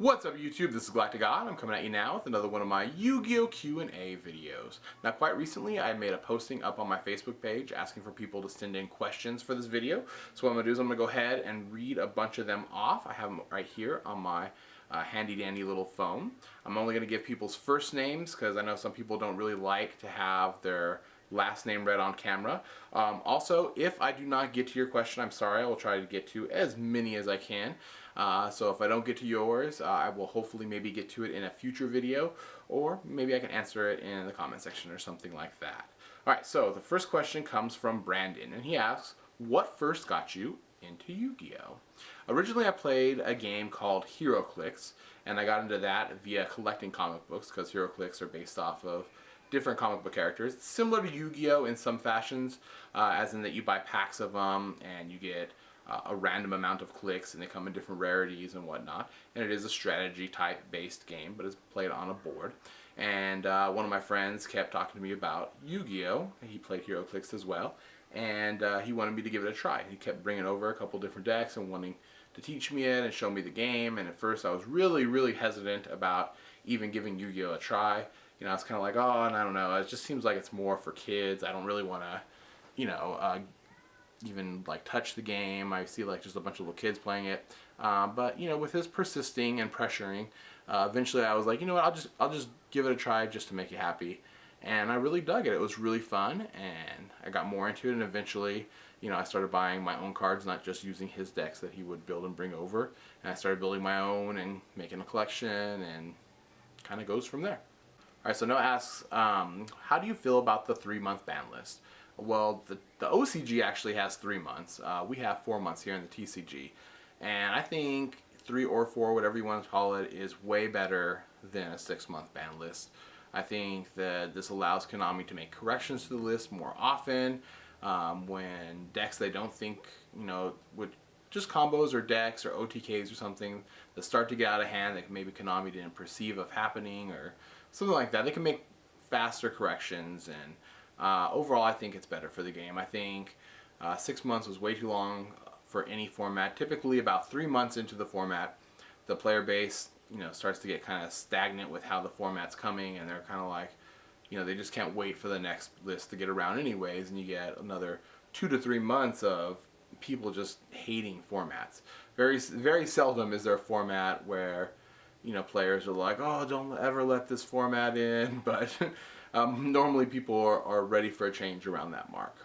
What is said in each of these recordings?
What's up YouTube, this is GalacticGod. I'm coming at you now with another one of my Yu-Gi-Oh! Q&A videos. Now quite recently I made a posting up on my Facebook page asking for people to send in questions for this video. So what I'm going to do is I'm going to go ahead and read a bunch of them off. I have them right here on my handy dandy little phone. I'm only going to give people's first names because I know some people don't really like to have their last name read on camera. Also, if I do not get to your question, I'm sorry, I will try to get to as many as I can. So if I don't get to yours, I will hopefully maybe get to it in a future video, or maybe I can answer it in the comment section or something like that. Alright, so the first question comes from Brandon, and he asks, what first got you into Yu-Gi-Oh? Originally I played a game called HeroClix, and I got into that via collecting comic books, because HeroClix are based off of different comic book characters. It's similar to Yu-Gi-Oh! In some fashions, as in that you buy packs of them and you get a random amount of clicks and they come in different rarities and whatnot. And it is a strategy type based game, but it's played on a board. And one of my friends kept talking to me about Yu-Gi-Oh! He played HeroClix as well, and he wanted me to give it a try. He kept bringing over a couple different decks and wanting to teach me it and show me the game. And at first I was really hesitant about even giving Yu-Gi-Oh! A try. You know, it's kind of like, oh, and I don't know, it just seems like it's more for kids. I don't really want to, you know, even like touch the game. I see like just a bunch of little kids playing it. But you know, with his persisting and pressuring, eventually I was like, you know what, I'll just give it a try just to make you happy. And I really dug it. It was really fun, and I got more into it. And eventually, you know, I started buying my own cards, not just using his decks that he would build and bring over. And I started building my own and making a collection, and kind of goes from there. Alright, so Noah asks, how do you feel about the 3-month ban list? Well, the OCG actually has 3 months. We have 4 months here in the TCG. And I think 3 or 4, whatever you want to call it, is way better than a 6-month ban list. I think that this allows Konami to make corrections to the list more often. When decks they don't think, you know, would just combos or decks or OTKs or something that start to get out of hand that maybe Konami didn't perceive of happening or something like that, they can make faster corrections, and overall I think it's better for the game. I think 6 months was way too long for any format. Typically about 3 months into the format, the player base, you know, starts to get kind of stagnant with how the format's coming, and they're kind of like, you know, they just can't wait for the next list to get around anyways, and you get another 2 to 3 months of people just hating formats. Very seldom is there a format where, you know, players are like, oh, don't ever let this format in, but normally people are ready for a change around that mark.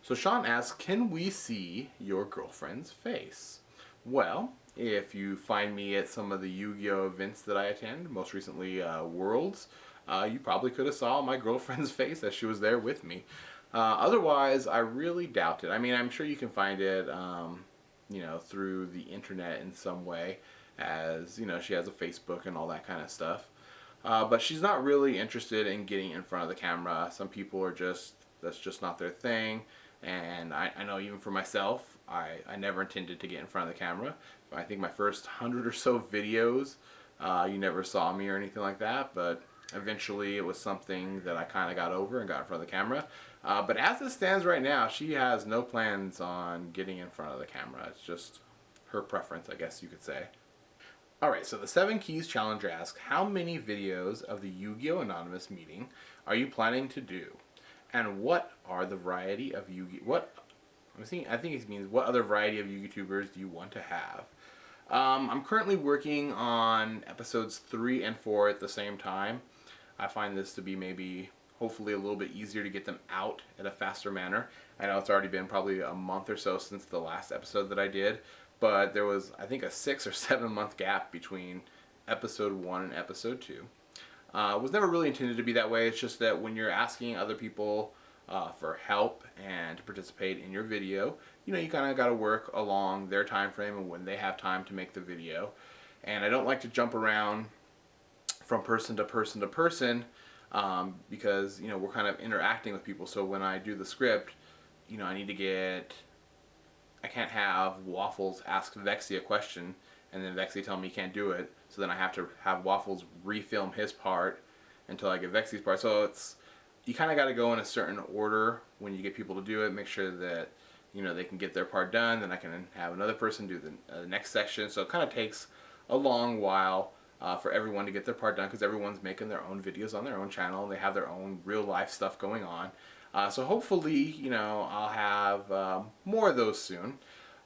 So Sean asks, can we see your girlfriend's face? Well, if you find me at some of the Yu-Gi-Oh! Events that I attend, most recently Worlds, you probably could have saw my girlfriend's face as she was there with me. Otherwise, I really doubt it. I mean, I'm sure you can find it, you know, through the internet in some way, as, you know, she has a Facebook and all that kind of stuff. But she's not really interested in getting in front of the camera. Some people are just, that's just not their thing. And I know even for myself, I never intended to get in front of the camera. I think my first 100 or so videos, you never saw me or anything like that, but eventually it was something that I kind of got over and got in front of the camera. But as it stands right now, she has no plans on getting in front of the camera. It's just her preference, I guess you could say. Alright, so the 7 Keys Challenger asks, how many videos of the Yu-Gi-Oh! Anonymous meeting are you planning to do? And what are the variety of Yu-Gi-Oh! I think it means what other variety of Yu-Gi-Tubers do you want to have? I'm currently working on episodes 3 and 4 at the same time. I find this to be maybe, hopefully, a little bit easier to get them out at a faster manner. I know it's already been probably a month or so since the last episode that I did, but there was, I think, a 6 or 7 month gap between episode 1 and episode 2. It was never really intended to be that way. It's just that when you're asking other people for help and to participate in your video, you know, you kind of got to work along their time frame and when they have time to make the video. And I don't like to jump around from person to person to person because, you know, we're kind of interacting with people. So when I do the script, you know, I can't have Waffles ask Vexy a question and then Vexy tell me he can't do it, so then I have to have Waffles refilm his part until I get Vexy's part. So it's, you kind of got to go in a certain order when you get people to do it, make sure that, you know, they can get their part done, then I can have another person do the next section. So it kind of takes a long while for everyone to get their part done, because everyone's making their own videos on their own channel and they have their own real life stuff going on. So hopefully, you know, I'll have more of those soon.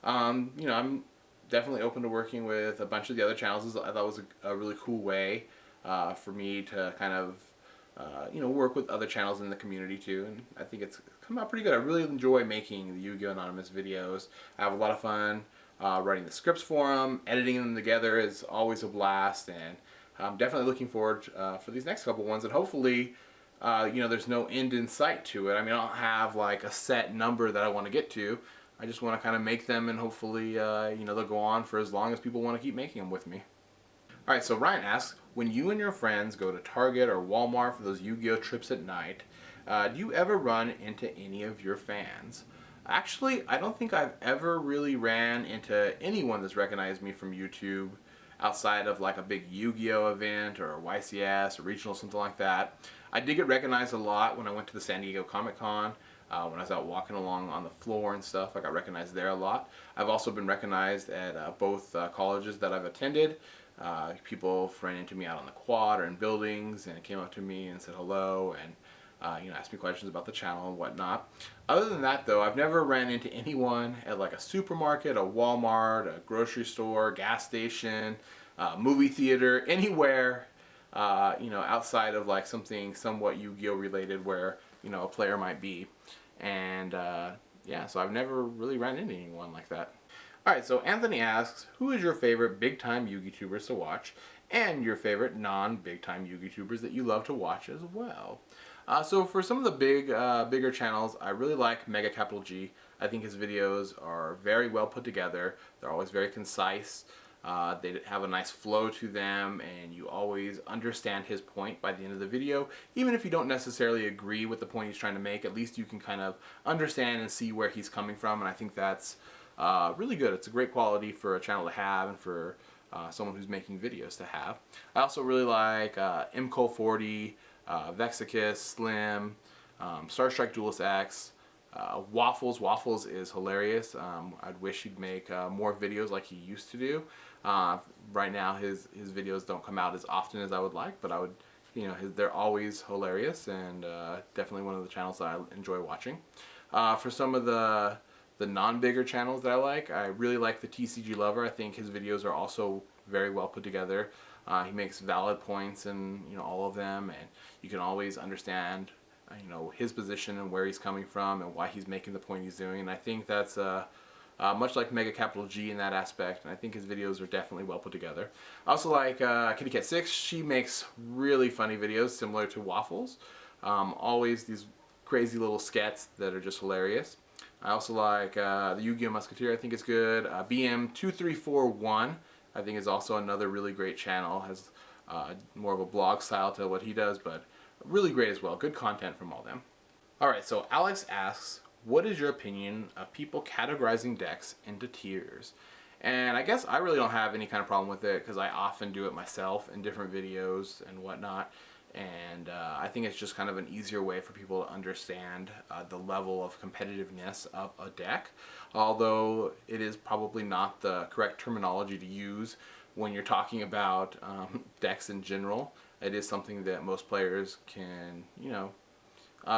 You know, I'm definitely open to working with a bunch of the other channels. I thought it was a really cool way for me to kind of you know, work with other channels in the community too, and I think it's come out pretty good. I really enjoy making the Yu-Gi-Oh! Anonymous videos. I have a lot of fun writing the scripts for them. Editing them together is always a blast, and I'm definitely looking forward for these next couple ones, and hopefully you know, there's no end in sight to it. I mean, I don't have like a set number that I want to get to. I just want to kind of make them, and hopefully you know, they'll go on for as long as people want to keep making them with me. Alright, so Ryan asks, when you and your friends go to Target or Walmart for those Yu-Gi-Oh! Trips at night, do you ever run into any of your fans? Actually, I don't think I've ever really ran into anyone that's recognized me from YouTube outside of like a big Yu-Gi-Oh! Event or a YCS or regional, something like that. I did get recognized a lot when I went to the San Diego Comic-Con. When I was out walking along on the floor and stuff, I got recognized there a lot. I've also been recognized at both colleges that I've attended. People ran into me out on the quad or in buildings and came up to me and said hello and you know, asked me questions about the channel and whatnot. Other than that though, I've never ran into anyone at like a supermarket, a Walmart, a grocery store, gas station, movie theater, anywhere you know, outside of like something somewhat Yu-Gi-Oh! Related where, you know, a player might be. And yeah, so I've never really ran into anyone like that. Alright, so Anthony asks, who is your favorite big-time Yu-Gi tubers to watch, and your favorite non-big-time Yu-Gi tubers that you love to watch as well? So for some of the bigger channels, I really like Mega Capital G. I think his videos are very well put together. They're always very concise. They have a nice flow to them, and you always understand his point by the end of the video. Even if you don't necessarily agree with the point he's trying to make, at least you can kind of understand and see where he's coming from, and I think that's really good. It's a great quality for a channel to have and for someone who's making videos to have. I also really like MCole40, Vexicus, Slim, Starstrike Duelist X, Waffles. Waffles is hilarious. I'd wish he'd make more videos like he used to do. Right now his videos don't come out as often as I would like, but I would, you know, they're always hilarious, and definitely one of the channels that I enjoy watching. For some of the non-bigger channels that I really like the TCGLover. I think his videos are also very well put together. He makes valid points in, you know, all of them, and you can always understand, you know, his position and where he's coming from and why he's making the point he's doing. And I think that's much like Mega Capital G in that aspect, and I think his videos are definitely well put together. I also like Kitty Cat 6. She makes really funny videos similar to Waffles. Always these crazy little skets that are just hilarious. I also like the YugiohMusketeer. I think is good. BM2341 I think is also another really great channel. Has more of a blog style to what he does, but really great as well. Good content from all them. Alright, so Alex asks, what is your opinion of people categorizing decks into tiers? And I guess I really don't have any kind of problem with it, because I often do it myself in different videos and whatnot. And I think it's just kind of an easier way for people to understand the level of competitiveness of a deck, although it is probably not the correct terminology to use when you're talking about decks in general. It is something that most players can, you know,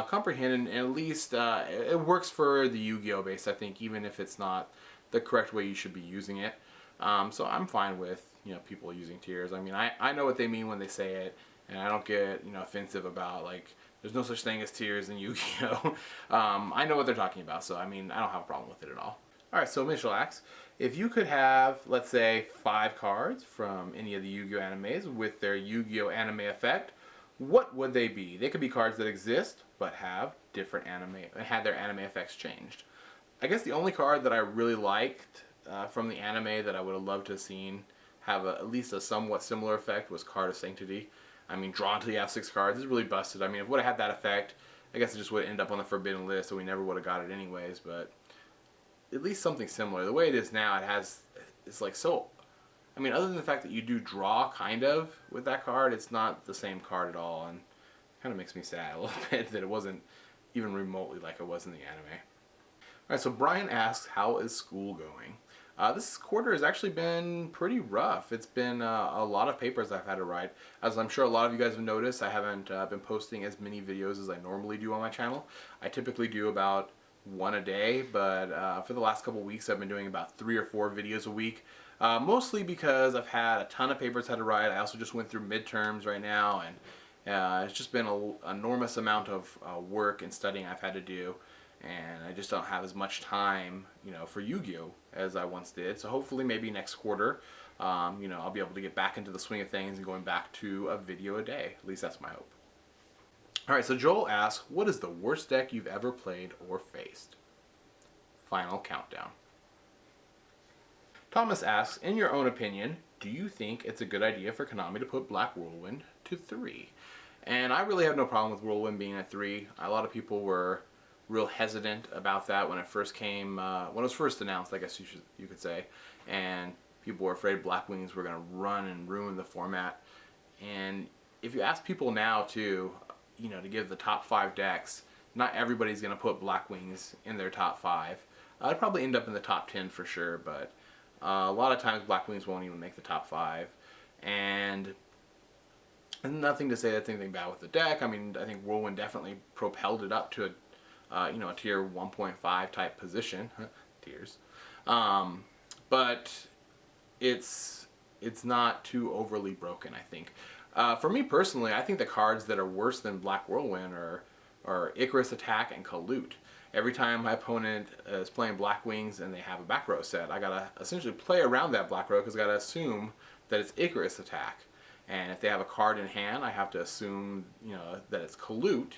comprehend, and at least it works for the Yu-Gi-Oh! Base, I think, even if it's not the correct way you should be using it. So I'm fine with, you know, people using tiers. I mean, I know what they mean when they say it, and I don't get, you know, offensive about, like, there's no such thing as tiers in Yu-Gi-Oh! I know what they're talking about, so I mean, I don't have a problem with it at all. Alright, so Mitchell asks, if you could have, let's say, 5 cards from any of the Yu-Gi-Oh! Animes with their Yu-Gi-Oh! Anime effect, what would they be? They could be cards that exist, but have different anime, and had their anime effects changed. I guess the only card that I really liked from the anime that I would have loved to have seen have at least a somewhat similar effect was Card of Sanctity. I mean, draw until you have 6 cards is really busted. I mean, if it would have had that effect, I guess it just would end up on the forbidden list, so we never would have got it anyways, but at least something similar. The way it is now, it's like so, I mean, other than the fact that you do draw, kind of, with that card, it's not the same card at all, and it kind of makes me sad a little bit that it wasn't even remotely like it was in the anime. Alright, so Brian asks, how is school going? This quarter has actually been pretty rough. It's been a lot of papers I've had to write. As I'm sure a lot of you guys have noticed, I haven't been posting as many videos as I normally do on my channel. I typically do about one a day, but for the last couple weeks I've been doing about 3 or 4 videos a week. Mostly because I've had a ton of papers I had to write. I also just went through midterms right now, and it's just been an enormous amount of work and studying I've had to do. And I just don't have as much time, for Yu-Gi-Oh as I once did. So hopefully maybe next quarter, I'll be able to get back into the swing of things and going back to a video a day. At least that's my hope. Alright, so Joel asks, what is the worst deck you've ever played or faced? Final countdown. Thomas asks, in your own opinion, do you think it's a good idea for Konami to put Black Whirlwind to 3? And I really have no problem with Whirlwind being at 3. A lot of people were real hesitant about that when it first came, when it was first announced, I guess you could say, and people were afraid Black Wings were going to run and ruin the format. And if you ask people now too, to give the top 5 decks, not everybody's going to put Black Wings in their top 5. I'd probably end up in the top 10 for sure, but a lot of times Black Wings won't even make the top 5. And nothing to say that's anything bad with the deck. I mean, I think Whirlwind definitely propelled it up to a tier 1.5 type position. Tiers. But it's not too overly broken, I think. For me personally, I think the cards that are worse than Black Whirlwind are Icarus Attack and Colute. Every time my opponent is playing Black Wings and they have a back row set, I gotta essentially play around that back row because I gotta assume that it's Icarus Attack. And if they have a card in hand, I have to assume, that it's Colute,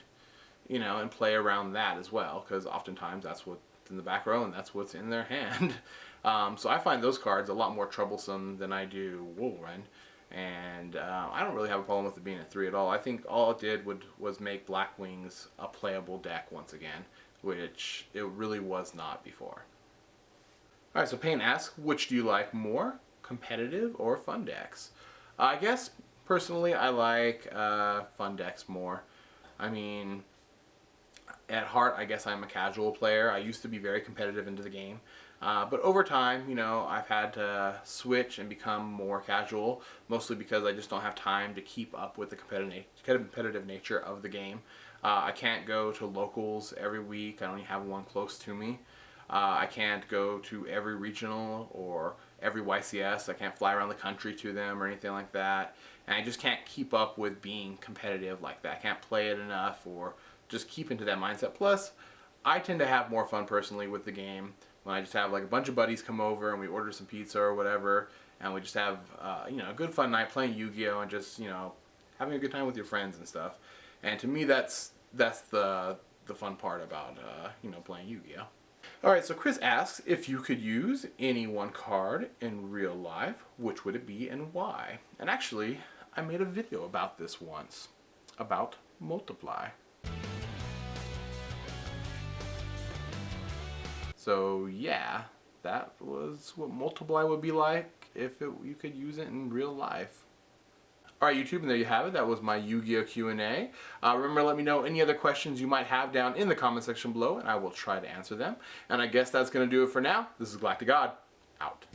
and play around that as well, because oftentimes that's what's in the back row and that's what's in their hand. So I find those cards a lot more troublesome than I do Whirlwind, and I don't really have a problem with it being at 3 at all. I think all it did was make Black Wings a playable deck once again, which it really was not before. Alright, so Payne asks, which do you like more, competitive or fun decks? I guess personally I like fun decks more. I mean, at heart, I guess I'm a casual player. I used to be very competitive into the game. But over time, I've had to switch and become more casual, mostly because I just don't have time to keep up with the competitive nature of the game. I can't go to locals every week. I only have one close to me. I can't go to every regional or every YCS. I can't fly around the country to them or anything like that. And I just can't keep up with being competitive like that. I can't play it enough or just keep into that mindset. Plus, I tend to have more fun personally with the game when I just have like a bunch of buddies come over and we order some pizza or whatever, and we just have a good fun night playing Yu-Gi-Oh and just having a good time with your friends and stuff. And to me, that's the fun part about playing Yu-Gi-Oh. Alright, so Chris asks, if you could use any one card in real life, which would it be and why? And actually, I made a video about this once, about Multiply. So yeah, that was what Multiply would be like if you could use it in real life. Alright YouTube, and there you have it. That was my Yu-Gi-Oh Q&A. Remember, let me know any other questions you might have down in the comment section below, and I will try to answer them. And I guess that's going to do it for now. This is GalacticGod, out.